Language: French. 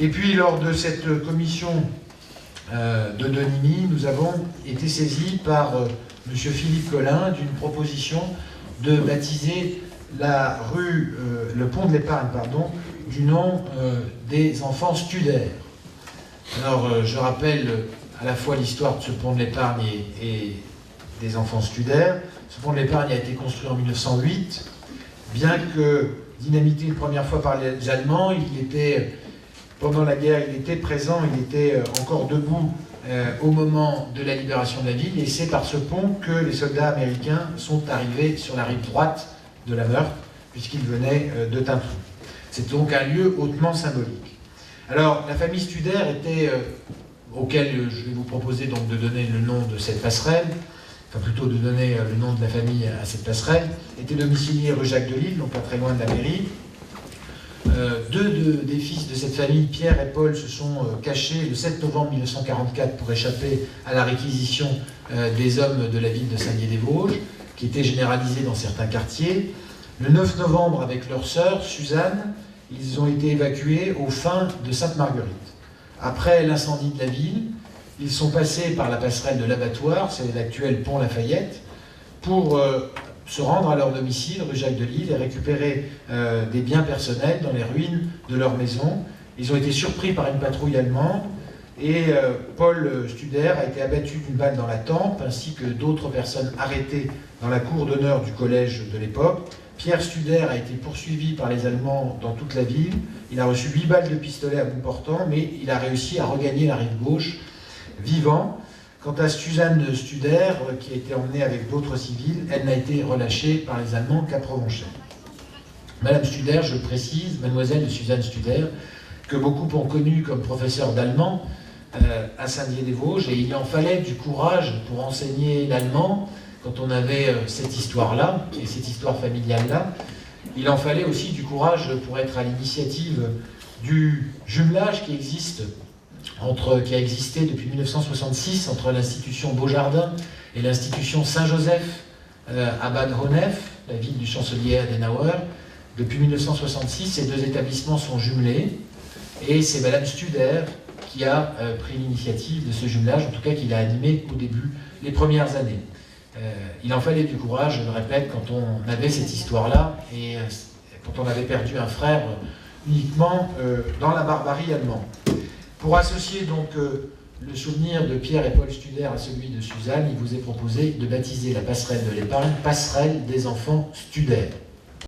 Et puis, lors de cette commission de Deligny, nous avons été saisis par M. Philippe Collin d'une proposition de baptiser la rue, le pont de l'Épargne, pardon, du nom des enfants Studer. Alors, je rappelle à la fois l'histoire de ce pont de l'Épargne et des enfants Studer. Ce pont de l'Épargne a été construit en 1908. Bien que dynamité une première fois par les Allemands, pendant la guerre, il était présent, il était encore debout au moment de la libération de la ville, et c'est par ce pont que les soldats américains sont arrivés sur la rive droite de la Meurthe, puisqu'ils venaient de Tintoul. C'est donc un lieu hautement symbolique. Alors, la famille Studer était, auquel je vais vous proposer donc de donner le nom de cette passerelle, enfin plutôt de donner le nom de la famille à cette passerelle, était domicilié rue Jacques de Lille, donc pas très loin de la mairie. Deux des fils de cette famille, Pierre et Paul, se sont cachés le 7 novembre 1944 pour échapper à la réquisition des hommes de la ville de Saint-Dié-des-Vosges, qui était généralisée dans certains quartiers. Le 9 novembre, avec leur sœur, Suzanne, ils ont été évacués aux fins de Sainte-Marguerite. Après l'incendie de la ville, ils sont passés par la passerelle de l'abattoir, c'est l'actuel pont Lafayette, pour se rendre à leur domicile, rue Jacques de Lille, et récupérer des biens personnels dans les ruines de leur maison. Ils ont été surpris par une patrouille allemande, et Paul Studer a été abattu d'une balle dans la tempe, ainsi que d'autres personnes arrêtées dans la cour d'honneur du collège de l'époque. Pierre Studer a été poursuivi par les Allemands dans toute la ville. Il a reçu 8 balles de pistolet à bout portant, mais il a réussi à regagner la rive gauche vivant. Quant à Suzanne Studer, qui a été emmenée avec d'autres civils, elle n'a été relâchée par les Allemands qu'à Provenchères. Madame Studer, je précise, mademoiselle de Suzanne Studer, que beaucoup ont connue comme professeur d'allemand à Saint-Dié-des-Vosges, et il en fallait du courage pour enseigner l'allemand quand on avait cette histoire-là, et cette histoire familiale-là. Il en fallait aussi du courage pour être à l'initiative du jumelage qui a existé depuis 1966 entre l'institution Beaujardin et l'institution Saint-Joseph à Bad Honnef, la ville du chancelier Adenauer. Depuis 1966, ces deux établissements sont jumelés, et c'est Madame Studer qui a pris l'initiative de ce jumelage, en tout cas qui l'a animé au début, les premières années. Il en fallait du courage, je le répète, quand on avait cette histoire-là, et quand on avait perdu un frère uniquement dans la barbarie allemande. Pour associer donc le souvenir de Pierre et Paul Studer à celui de Suzanne, il vous est proposé de baptiser la passerelle de l'Épargne, passerelle des enfants Studer.